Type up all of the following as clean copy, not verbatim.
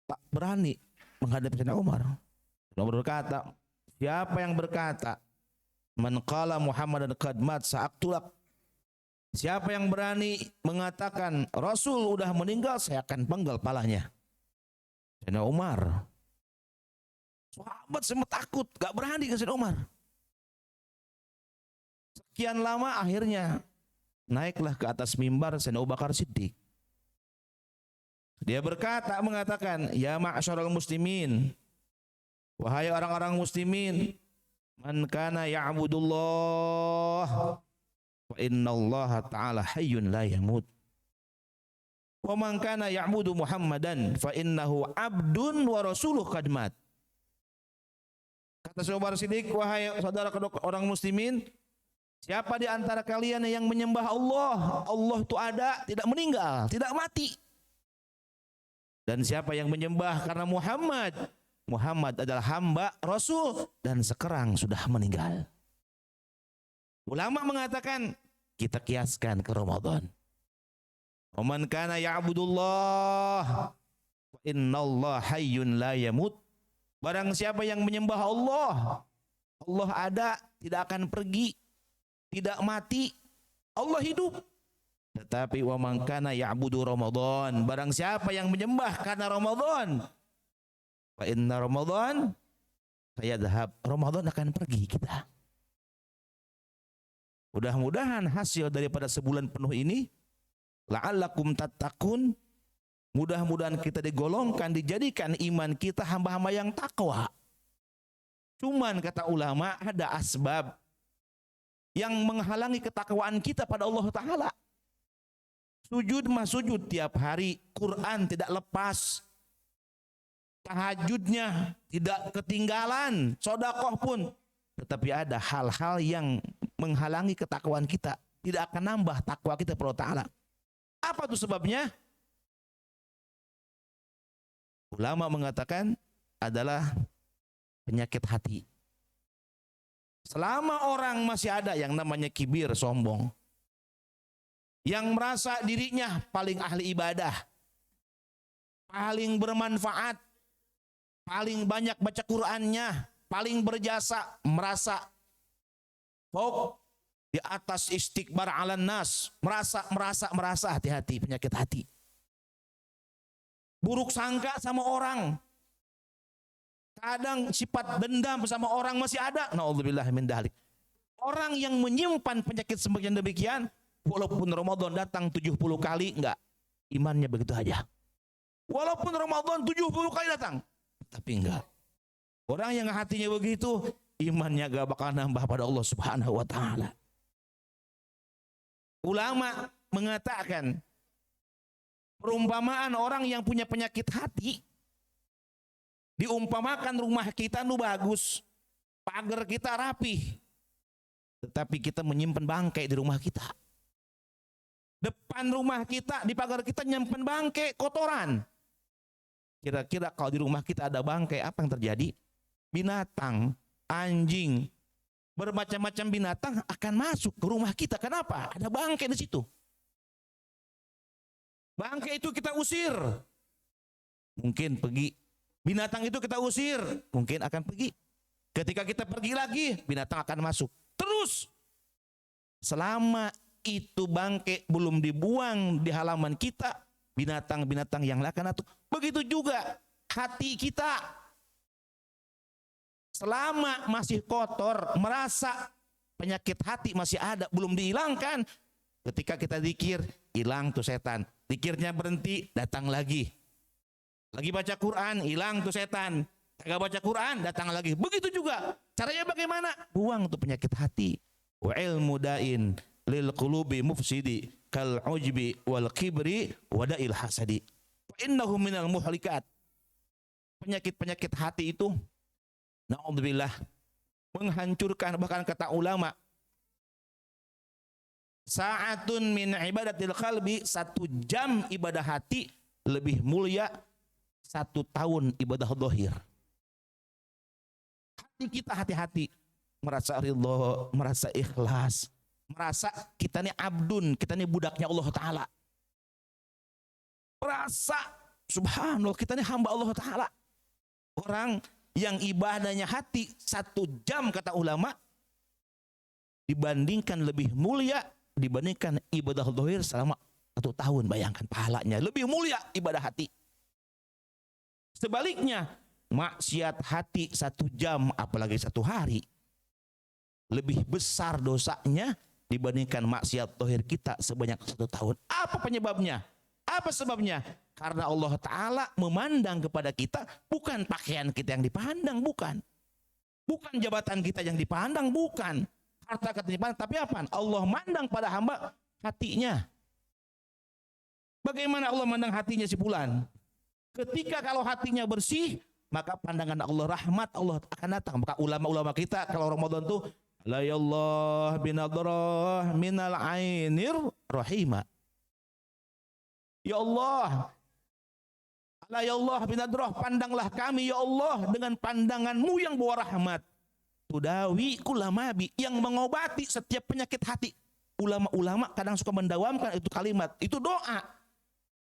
tak berani menghadapi Sayyidina Umar. Umar berkata, siapa yang berkata, man qala Muhammadan qad mat sa'aktulak. Siapa yang berani mengatakan Rasul udah meninggal, saya akan penggal palanya. Sayyidina Umar. Sahabat semua takut, gak berani ke Sayyidina Umar. Sekian lama akhirnya naiklah ke atas mimbar Sayyidina Abu Bakar Siddiq. Dia berkata, mengatakan, ya ma'asyaral muslimin, wahai orang-orang muslimin, man kana ya'budullah wa innallaha ta'ala hayyun la yamut. Wa man kana ya'budu Muhammadan fa innahu abdun wa rasuluh qad mat. Kata Saudara Siddiq, wahai saudara orang muslimin, siapa di antara kalian yang menyembah Allah, Allah itu ada, tidak meninggal, tidak mati. Dan siapa yang menyembah karena Muhammad, Muhammad adalah hamba Rasul dan sekarang sudah meninggal. Ulama mengatakan kita kiaskan ke Ramadan. Waman kana ya'budullah wa innallaha hayyun la yamut. Barang siapa yang menyembah Allah, Allah ada, tidak akan pergi, tidak mati, Allah hidup. Tetapi wa man kana ya'budu Ramadan, barang siapa yang menyembah karena Ramadan, fa inna Ramadan sayadhhab, Ramadan akan pergi kita. Mudah-mudahan hasil daripada sebulan penuh ini, la'allakum tattaqun, mudah-mudahan kita digolongkan, dijadikan iman kita hamba-hamba yang takwa. Cuman kata ulama, ada asbab yang menghalangi ketakwaan kita pada Allah Ta'ala. Sujud mah sujud tiap hari, Quran tidak lepas, tahajudnya tidak ketinggalan, sedekah pun. Tetapi ada hal-hal yang menghalangi ketakwaan kita, tidak akan nambah takwa kita pada Allah Ta'ala. Apa itu sebabnya? Ulama mengatakan adalah penyakit hati. Selama orang masih ada yang namanya kibir, sombong, yang merasa dirinya paling ahli ibadah, paling bermanfaat, paling banyak baca Qur'annya, paling berjasa, merasa di atas istikbar alan nas, merasa, hati-hati, penyakit hati. Buruk sangka sama orang, kadang sifat dendam sama orang masih ada. Na'udzubillah min dzalik. Orang yang menyimpan penyakit semacam demikian, walaupun Ramadan datang 70 kali, enggak, imannya begitu aja. Walaupun Ramadan 70 kali datang, tapi enggak. Orang yang hatinya begitu, imannya gak bakal nambah pada Allah Subhanahu wa Ta'ala. Ulama mengatakan, perumpamaan orang yang punya penyakit hati, diumpamakan rumah kita nu bagus, pagar kita rapi, tetapi kita menyimpan bangkai di rumah kita. Depan rumah kita, di pagar kita nyimpan bangkai, kotoran. Kira-kira kalau di rumah kita ada bangkai, apa yang terjadi? Binatang, anjing, bermacam-macam binatang akan masuk ke rumah kita. Kenapa? Ada bangkai di situ. Bangkai itu kita usir, mungkin pergi. Binatang itu kita usir, mungkin akan pergi. Ketika kita pergi lagi, binatang akan masuk. Terus, selama itu bangkai belum dibuang di halaman kita, binatang-binatang yang akan masuk. Begitu juga hati kita. Selama masih kotor, merasa penyakit hati masih ada, belum dihilangkan. Ketika kita zikir, hilang tuh setan. Zikirnya berhenti, datang lagi. Lagi baca Quran, hilang tuh setan. Kagak baca Quran, datang lagi. Begitu juga. Caranya bagaimana? Buang tuh penyakit hati. Wa ilmu da'in lil qulubi mufsidi kal ujbi wal kibri wada'il hasadi. Fa innahu minal muhlikat. Penyakit-penyakit hati itu, na'udzubillah, menghancurkan. Bahkan kata ulama, sa'atun min ibadatil qalbi, 1 jam ibadah hati lebih mulia 1 tahun ibadah zahir. Hati kita hati-hati, merasa ridho, merasa ikhlas, merasa kita ini abdun, kita ini budaknya Allah Ta'ala. Merasa Subhanallah, kita ini hamba Allah Ta'ala. Orang yang ibadahnya hati 1 jam kata ulama dibandingkan lebih mulia dibandingkan ibadah zahir selama 1 tahun. Bayangkan pahalanya lebih mulia ibadah hati. Sebaliknya maksiat hati 1 jam apalagi 1 hari lebih besar dosanya dibandingkan maksiat zahir kita sebanyak 1 tahun. Apa penyebabnya? Apa sebabnya? Karena Allah Ta'ala memandang kepada kita bukan pakaian kita yang dipandang, bukan. Bukan jabatan kita yang dipandang, bukan. Harta kita dipandang, tapi apa? Allah mandang pada hamba hatinya. Bagaimana Allah mandang hatinya si fulan? Ketika kalau hatinya bersih, maka pandangan Allah, rahmat Allah akan datang. Maka ulama-ulama kita kalau Ramadan tuh la yallah binadrah minal ainir rahimah. Ya Allah, la yallah binadrah, pandanglah kami ya Allah dengan pandanganmu yang bawa rahmat. Tudawi kulamabi, yang mengobati setiap penyakit hati. Ulama-ulama kadang suka mendawamkan itu kalimat, itu doa.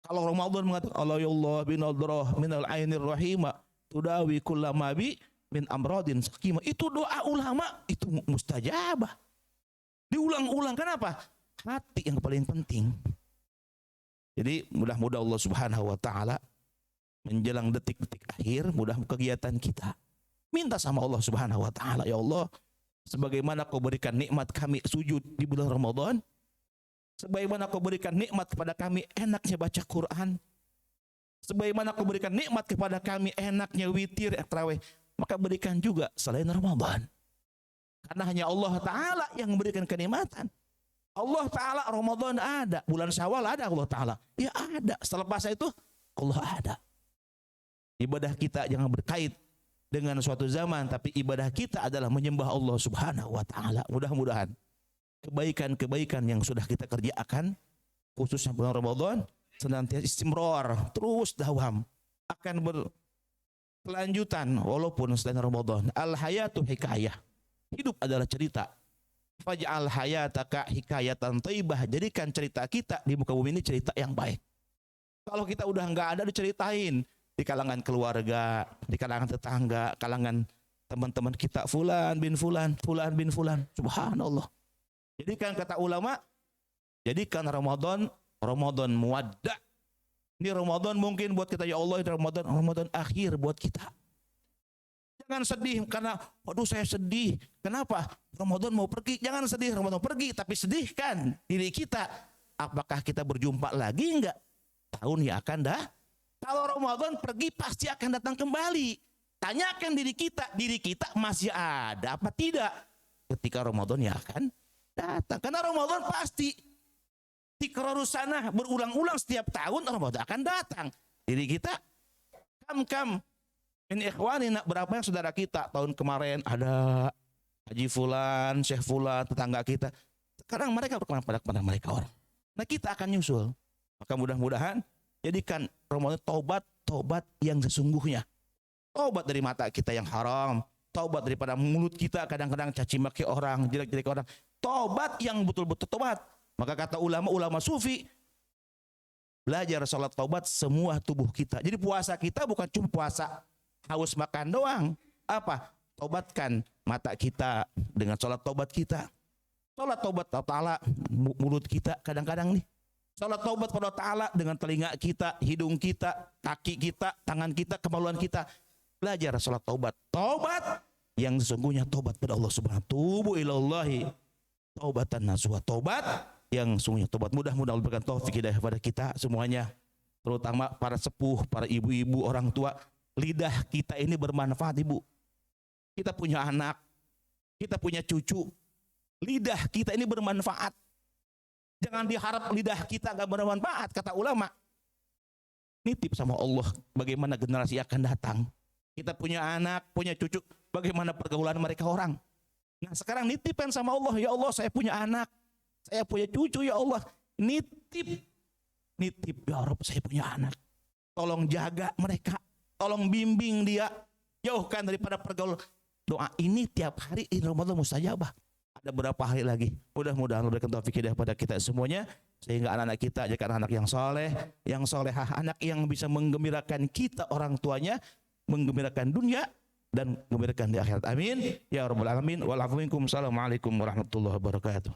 Kalau Ramadan mengatakan Allah ya Allah binadrah minal ainir rahimah tudawi kulamabi min amradin sakimah, itu doa ulama, itu mustajabah. Diulang-ulang, kenapa? Hati yang paling penting. Jadi mudah-mudahan Allah Subhanahu wa Ta'ala menjelang detik-detik akhir, mudah kegiatan kita minta sama Allah Subhanahu wa Ta'ala, ya Allah, sebagaimana kau berikan nikmat kami sujud di bulan Ramadan, sebagaimana kau berikan nikmat kepada kami enaknya baca Quran, sebagaimana kau berikan nikmat kepada kami enaknya witir tarawih, maka berikan juga selain Ramadan. Karena hanya Allah Ta'ala yang memberikan kenikmatan. Allah Ta'ala Ramadan ada, bulan Syawal ada Allah Ta'ala. Ya ada, selepas itu Allah ada. Ibadah kita jangan berkait dengan suatu zaman, tapi ibadah kita adalah menyembah Allah Subhanahu wa Ta'ala. Mudah-mudahan kebaikan-kebaikan yang sudah kita kerjakan, khususnya bulan Ramadan, senantiasa istimrar, terus dawam, akan berkelanjutan walaupun selain Ramadan. Al-hayatu hikayah, hidup adalah cerita. Faj'al hayataka hikayatan thayyibah, jadikan cerita kita di muka bumi ini cerita yang baik. Kalau kita udah nggak ada diceritain di kalangan keluarga, di kalangan tetangga, kalangan teman-teman kita, fulan bin fulan, fulan bin fulan, subhanallah. Jadikan kata ulama, jadikan Ramadan muwadda. Ini Ramadan mungkin buat kita, ya Allah, ini Ramadan akhir buat kita. Jangan sedih karena waduh saya sedih. Kenapa? Ramadan mau pergi. Jangan sedih Ramadan mau pergi, tapi sedihkan diri kita. Apakah kita berjumpa lagi enggak tahun yang akan dah? Kalau Ramadan pergi pasti akan datang kembali. Tanyakan diri kita masih ada apa tidak ketika Ramadan yang akan datang. Karena Ramadan pasti tikrarus sanah, berulang-ulang setiap tahun Ramadan akan datang. Diri kita kam ini ikhwanina, berapa yang saudara kita tahun kemarin ada Haji Fulan, Syekh Fulan, tetangga kita. Sekarang mereka berkemana pada mereka orang. Nah kita akan nyusul. Maka mudah-mudahan jadikan Ramadan tobat yang sesungguhnya. Tobat dari mata kita yang haram. Tobat daripada mulut kita kadang-kadang caci maki orang, jelek-jelek orang. Tobat yang betul-betul tobat. Maka kata ulama sufi, belajar salat taubat semua tubuh kita. Jadi puasa kita bukan cuma puasa haus makan doang. Apa? Tobatkan mata kita dengan salat taubat kita. Salat taubat Ta'ala mulut kita kadang-kadang nih. Salat taubat pada Ta'ala dengan telinga kita, hidung kita, kaki kita, tangan kita, kemaluan kita. Belajar salat taubat. Taubat yang sesungguhnya taubat pada Allah Subhanahu. Tubu ilallahi taubatan nasuha. Taubat yang sungguhnya tobat. Mudah-mudahan Allah berikan taufik hidayah kepada kita semuanya, terutama para sepuh, para ibu-ibu, orang tua. Lidah kita ini bermanfaat, ibu. Kita punya anak, kita punya cucu. Lidah kita ini bermanfaat. Jangan diharap lidah kita gak bermanfaat, kata ulama. Nitip sama Allah bagaimana generasi akan datang. Kita punya anak, punya cucu, bagaimana pergaulan mereka orang. Nah sekarang nitipkan sama Allah, ya Allah saya punya anak, saya punya cucu, ya Allah, nitip ya Rabb, saya punya anak. Tolong jaga mereka, tolong bimbing dia, jauhkan daripada pergaulan. Doa ini tiap hari di Ramadan mustajabah. Ada berapa hari lagi? Mudah-mudahan Allah berikan taufik hidayah pada kita semuanya. sehingga anak-anak kita jadikan anak yang soleh, yang solehah, anak yang bisa menggembirakan kita orang tuanya, menggembirakan dunia dan menggembirakan di akhirat. Amin ya rabbal alamin. Assalamualaikum warahmatullahi wabarakatuh.